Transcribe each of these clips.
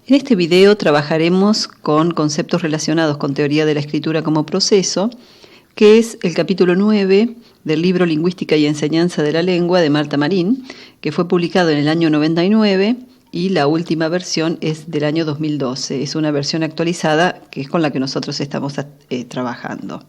En este video trabajaremos con conceptos relacionados con teoría de la escritura como proceso, que es el capítulo 9 del libro Lingüística y Enseñanza de la Lengua de Marta Marín, que fue publicado en el año 99 y la última versión es del año 2012. Es una versión actualizada que es con la que nosotros estamos trabajando.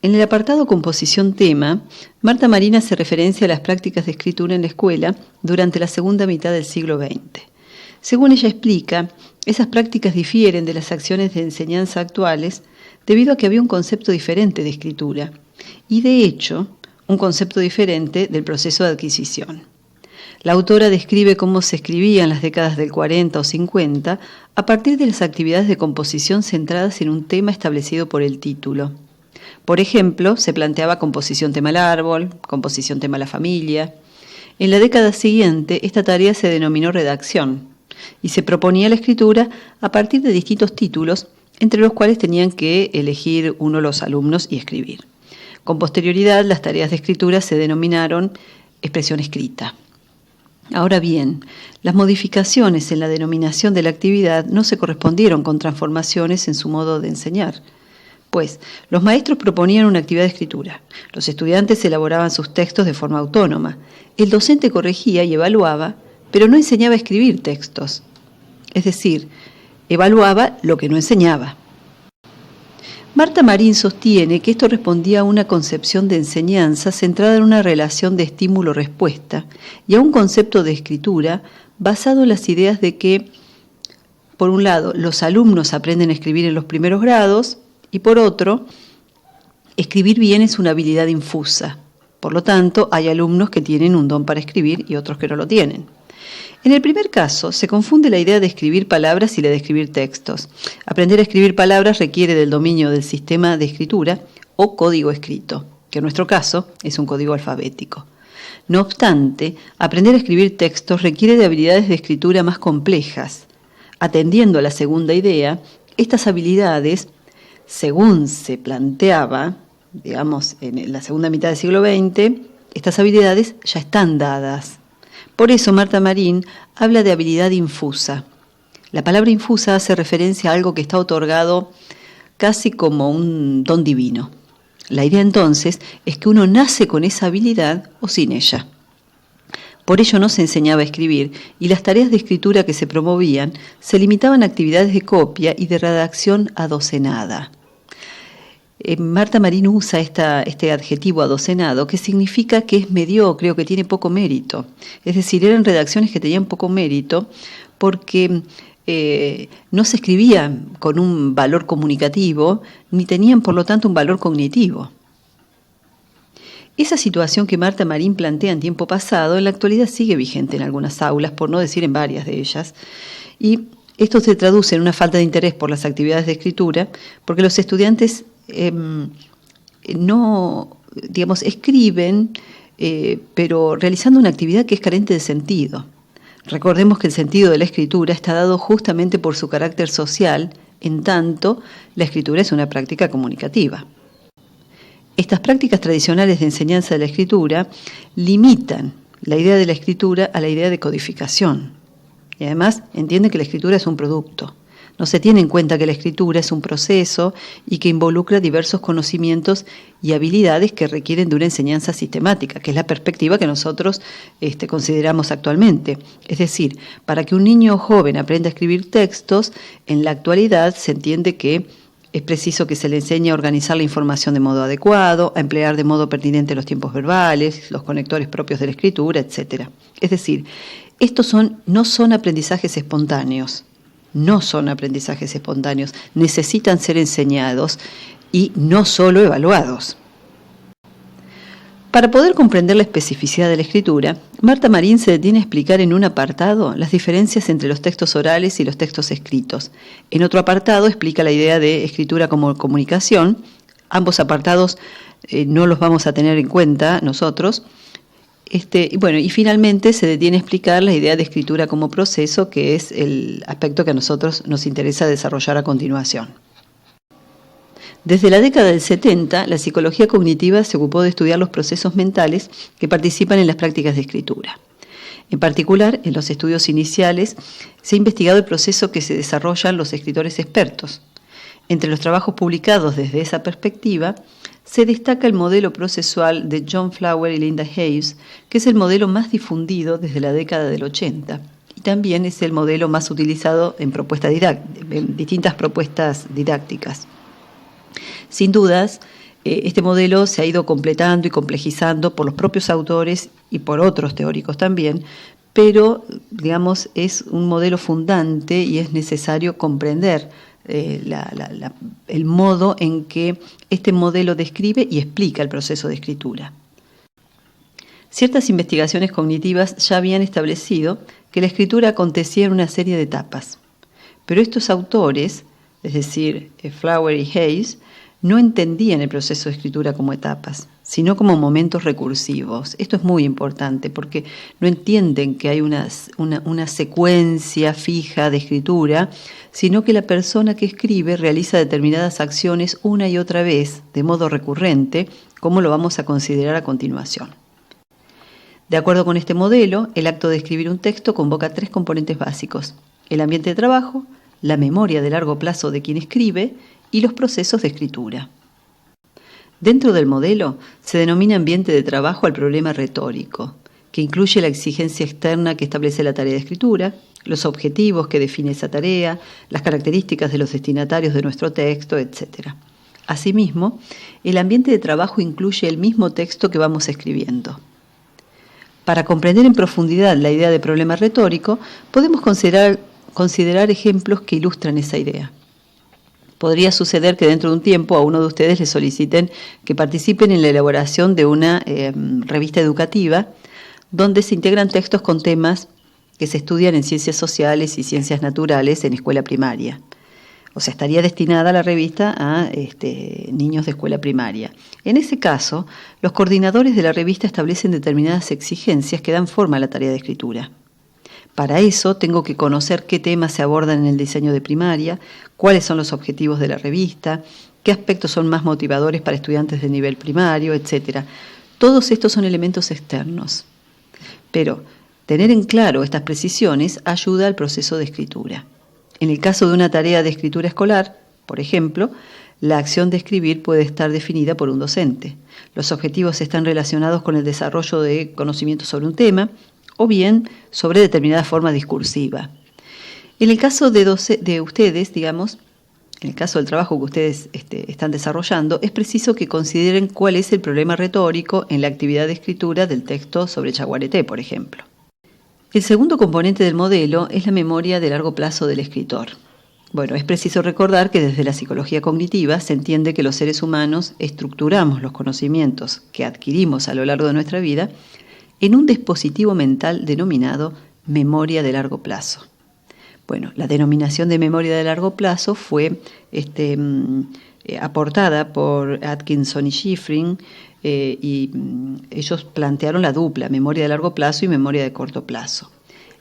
En el apartado Composición Tema, Marta Marín hace referencia a las prácticas de escritura en la escuela durante la segunda mitad del siglo XX. Según ella explica, esas prácticas difieren de las acciones de enseñanza actuales debido a que había un concepto diferente de escritura y, de hecho, un concepto diferente del proceso de adquisición. La autora describe cómo se escribía en las décadas del 40 o 50 a partir de las actividades de composición centradas en un tema establecido por el título. Por ejemplo, se planteaba composición tema al árbol, composición tema a la familia. En la década siguiente, esta tarea se denominó redacción y se proponía la escritura a partir de distintos títulos, entre los cuales tenían que elegir uno los alumnos y escribir. Con posterioridad, las tareas de escritura se denominaron expresión escrita. Ahora bien, las modificaciones en la denominación de la actividad no se correspondieron con transformaciones en su modo de enseñar. Pues, los maestros proponían una actividad de escritura, los estudiantes elaboraban sus textos de forma autónoma, el docente corregía y evaluaba, pero no enseñaba a escribir textos, es decir, evaluaba lo que no enseñaba. Marta Marín sostiene que esto respondía a una concepción de enseñanza centrada en una relación de estímulo-respuesta y a un concepto de escritura basado en las ideas de que, por un lado, los alumnos aprenden a escribir en los primeros grados y, por otro, escribir bien es una habilidad infusa. Por lo tanto, hay alumnos que tienen un don para escribir y otros que no lo tienen. En el primer caso, se confunde la idea de escribir palabras y la de escribir textos. Aprender a escribir palabras requiere del dominio del sistema de escritura o código escrito, que en nuestro caso es un código alfabético. No obstante, aprender a escribir textos requiere de habilidades de escritura más complejas. Atendiendo a la segunda idea, estas habilidades, según se planteaba, digamos, en la segunda mitad del siglo XX, estas habilidades ya están dadas. Por eso Marta Marín habla de habilidad infusa. La palabra infusa hace referencia a algo que está otorgado casi como un don divino. La idea entonces es que uno nace con esa habilidad o sin ella. Por ello no se enseñaba a escribir y las tareas de escritura que se promovían se limitaban a actividades de copia y de redacción adocenada. Marta Marín usa este adjetivo adocenado que significa que es mediocre o que tiene poco mérito. Es decir, eran redacciones que tenían poco mérito porque no se escribían con un valor comunicativo ni tenían, por lo tanto, un valor cognitivo. Esa situación que Marta Marín plantea en tiempo pasado, en la actualidad sigue vigente en algunas aulas, por no decir en varias de ellas, y esto se traduce en una falta de interés por las actividades de escritura, porque los estudiantes no, digamos, escriben, pero realizando una actividad que es carente de sentido. Recordemos que el sentido de la escritura está dado justamente por su carácter social, en tanto la escritura es una práctica comunicativa. Estas prácticas tradicionales de enseñanza de la escritura limitan la idea de la escritura a la idea de codificación. Y además entienden que la escritura es un producto. No se tiene en cuenta que la escritura es un proceso y que involucra diversos conocimientos y habilidades que requieren de una enseñanza sistemática, que es la perspectiva que nosotros consideramos actualmente. Es decir, para que un niño joven aprenda a escribir textos, en la actualidad se entiende que es preciso que se le enseñe a organizar la información de modo adecuado, a emplear de modo pertinente los tiempos verbales, los conectores propios de la escritura, etc. Es decir, estos no son aprendizajes espontáneos. No son aprendizajes espontáneos, necesitan ser enseñados y no solo evaluados. Para poder comprender la especificidad de la escritura, Marta Marín se detiene a explicar en un apartado las diferencias entre los textos orales y los textos escritos. En otro apartado explica la idea de escritura como comunicación. Ambos apartados no los vamos a tener en cuenta nosotros. Y finalmente se detiene a explicar la idea de escritura como proceso, que es el aspecto que a nosotros nos interesa desarrollar a continuación. Desde la década del 70, la psicología cognitiva se ocupó de estudiar los procesos mentales que participan en las prácticas de escritura. En particular, en los estudios iniciales se ha investigado el proceso que se desarrollan los escritores expertos. Entre los trabajos publicados desde esa perspectiva, se destaca el modelo procesual de John Flower y Linda Hayes, que es el modelo más difundido desde la década del 80, y también es el modelo más utilizado en distintas propuestas didácticas. Sin dudas, este modelo se ha ido completando y complejizando por los propios autores y por otros teóricos también, pero, digamos, es un modelo fundante y es necesario comprender el modo en que este modelo describe y explica el proceso de escritura. Ciertas investigaciones cognitivas ya habían establecido que la escritura acontecía en una serie de etapas, pero estos autores, es decir, Flower y Hayes, no entendían el proceso de escritura como etapas, sino como momentos recursivos. Esto es muy importante porque no entienden que hay una secuencia fija de escritura, sino que la persona que escribe realiza determinadas acciones una y otra vez, de modo recurrente, como lo vamos a considerar a continuación. De acuerdo con este modelo, el acto de escribir un texto convoca 3 componentes básicos: el ambiente de trabajo, la memoria de largo plazo de quien escribe y los procesos de escritura. Dentro del modelo se denomina ambiente de trabajo al problema retórico, que incluye la exigencia externa que establece la tarea de escritura, los objetivos que define esa tarea, las características de los destinatarios de nuestro texto, etc. Asimismo, el ambiente de trabajo incluye el mismo texto que vamos escribiendo. Para comprender en profundidad la idea de problema retórico, podemos considerar ejemplos que ilustran esa idea. Podría suceder que dentro de un tiempo a uno de ustedes le soliciten que participen en la elaboración de una revista educativa donde se integran textos con temas que se estudian en ciencias sociales y ciencias naturales en escuela primaria. O sea, estaría destinada la revista a niños de escuela primaria. En ese caso, los coordinadores de la revista establecen determinadas exigencias que dan forma a la tarea de escritura. Para eso tengo que conocer qué temas se abordan en el diseño de primaria, cuáles son los objetivos de la revista, qué aspectos son más motivadores para estudiantes de nivel primario, etc. Todos estos son elementos externos. Pero tener en claro estas precisiones ayuda al proceso de escritura. En el caso de una tarea de escritura escolar, por ejemplo, la acción de escribir puede estar definida por un docente. Los objetivos están relacionados con el desarrollo de conocimientos sobre un tema, o bien sobre determinada forma discursiva. En el caso de ustedes, digamos, en el caso del trabajo que ustedes están desarrollando, es preciso que consideren cuál es el problema retórico en la actividad de escritura del texto sobre Chaguareté, por ejemplo. El segundo componente del modelo es la memoria de largo plazo del escritor. Bueno, es preciso recordar que desde la psicología cognitiva se entiende que los seres humanos estructuramos los conocimientos que adquirimos a lo largo de nuestra vida en un dispositivo mental denominado memoria de largo plazo. Bueno, la denominación de memoria de largo plazo fue aportada por Atkinson y Shiffrin y ellos plantearon la dupla, memoria de largo plazo y memoria de corto plazo.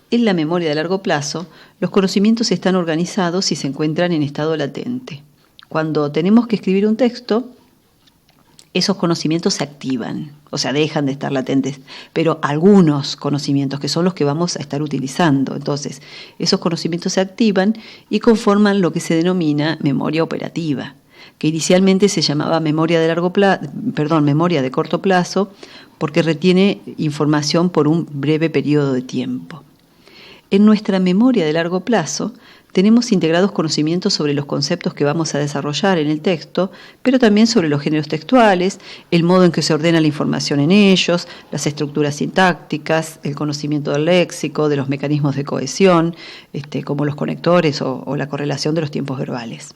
En la memoria de largo plazo, los conocimientos están organizados y se encuentran en estado latente. Cuando tenemos que escribir un texto, esos conocimientos se activan, o sea, dejan de estar latentes, pero algunos conocimientos que son los que vamos a estar utilizando. Entonces, esos conocimientos se activan y conforman lo que se denomina memoria operativa, que inicialmente se llamaba memoria de corto plazo, porque retiene información por un breve periodo de tiempo. En nuestra memoria de largo plazo tenemos integrados conocimientos sobre los conceptos que vamos a desarrollar en el texto, pero también sobre los géneros textuales, el modo en que se ordena la información en ellos, las estructuras sintácticas, el conocimiento del léxico, de los mecanismos de cohesión, como los conectores o la correlación de los tiempos verbales.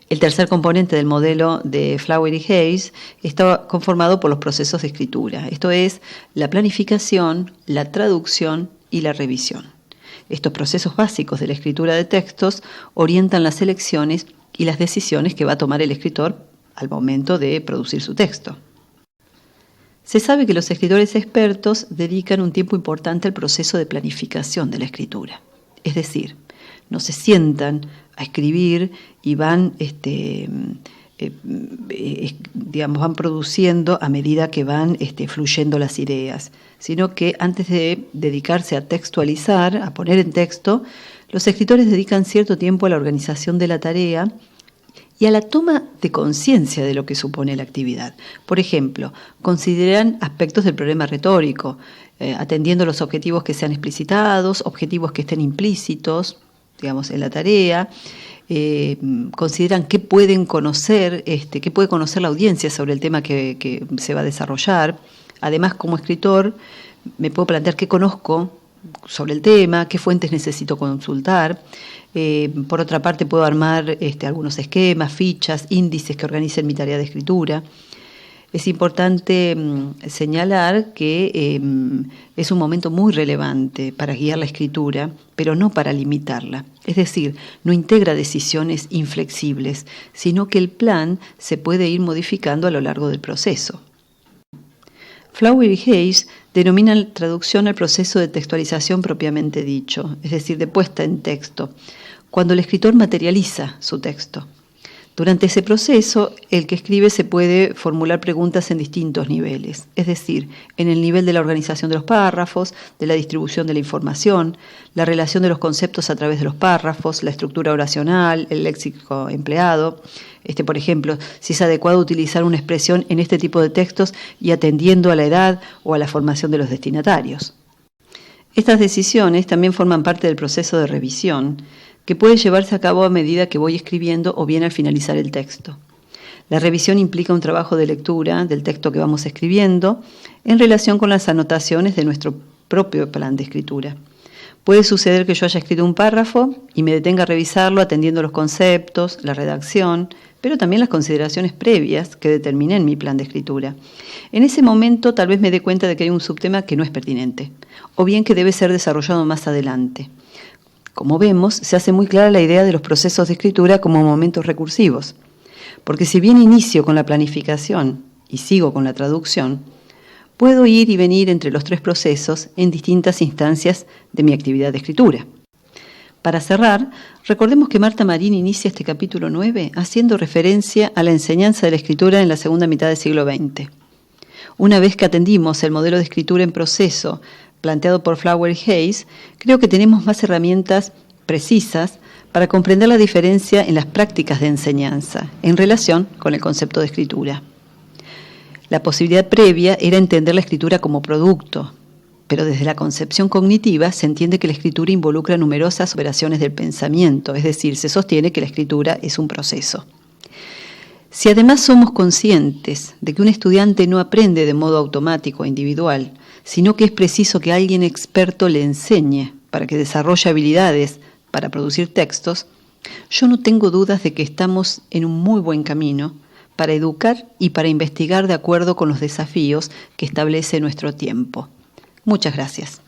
El tercer componente del modelo de Flower y Hayes está conformado por los procesos de escritura, esto es, la planificación, la traducción y la revisión. Estos procesos básicos de la escritura de textos orientan las elecciones y las decisiones que va a tomar el escritor al momento de producir su texto. Se sabe que los escritores expertos dedican un tiempo importante al proceso de planificación de la escritura. Es decir, no se sientan a escribir y van van produciendo a medida que van fluyendo las ideas, sino que antes de dedicarse a textualizar, a poner en texto, los escritores dedican cierto tiempo a la organización de la tarea y a la toma de conciencia de lo que supone la actividad. Por ejemplo, consideran aspectos del problema retórico, atendiendo los objetivos que sean explicitados, objetivos que estén implícitos, en la tarea. Consideran qué pueden conocer, qué puede conocer la audiencia sobre el tema que se va a desarrollar. Además, como escritor, me puedo plantear qué conozco sobre el tema, qué fuentes necesito consultar. Por otra parte, puedo armar algunos esquemas, fichas, índices que organicen mi tarea de escritura. Es importante señalar que es un momento muy relevante para guiar la escritura, pero no para limitarla. Es decir, no integra decisiones inflexibles, sino que el plan se puede ir modificando a lo largo del proceso. Flower y Hayes denominan traducción al proceso de textualización propiamente dicho, es decir, de puesta en texto, cuando el escritor materializa su texto. Durante ese proceso, el que escribe se puede formular preguntas en distintos niveles, es decir, en el nivel de la organización de los párrafos, de la distribución de la información, la relación de los conceptos a través de los párrafos, la estructura oracional, el léxico empleado. Por ejemplo, si es adecuado utilizar una expresión en este tipo de textos y atendiendo a la edad o a la formación de los destinatarios. Estas decisiones también forman parte del proceso de revisión, que puede llevarse a cabo a medida que voy escribiendo o bien al finalizar el texto. La revisión implica un trabajo de lectura del texto que vamos escribiendo en relación con las anotaciones de nuestro propio plan de escritura. Puede suceder que yo haya escrito un párrafo y me detenga a revisarlo atendiendo los conceptos, la redacción, pero también las consideraciones previas que determiné en mi plan de escritura. En ese momento tal vez me dé cuenta de que hay un subtema que no es pertinente, o bien que debe ser desarrollado más adelante. Como vemos, se hace muy clara la idea de los procesos de escritura como momentos recursivos, porque si bien inicio con la planificación y sigo con la traducción, puedo ir y venir entre los tres procesos en distintas instancias de mi actividad de escritura. Para cerrar, recordemos que Marta Marín inicia este capítulo 9 haciendo referencia a la enseñanza de la escritura en la segunda mitad del siglo XX. Una vez que atendimos el modelo de escritura en proceso planteado por Flower y Hayes, creo que tenemos más herramientas precisas para comprender la diferencia en las prácticas de enseñanza en relación con el concepto de escritura. La posibilidad previa era entender la escritura como producto, pero desde la concepción cognitiva se entiende que la escritura involucra numerosas operaciones del pensamiento, es decir, se sostiene que la escritura es un proceso. Si además somos conscientes de que un estudiante no aprende de modo automático e individual, sino que es preciso que alguien experto le enseñe para que desarrolle habilidades para producir textos, yo no tengo dudas de que estamos en un muy buen camino para educar y para investigar de acuerdo con los desafíos que establece nuestro tiempo. Muchas gracias.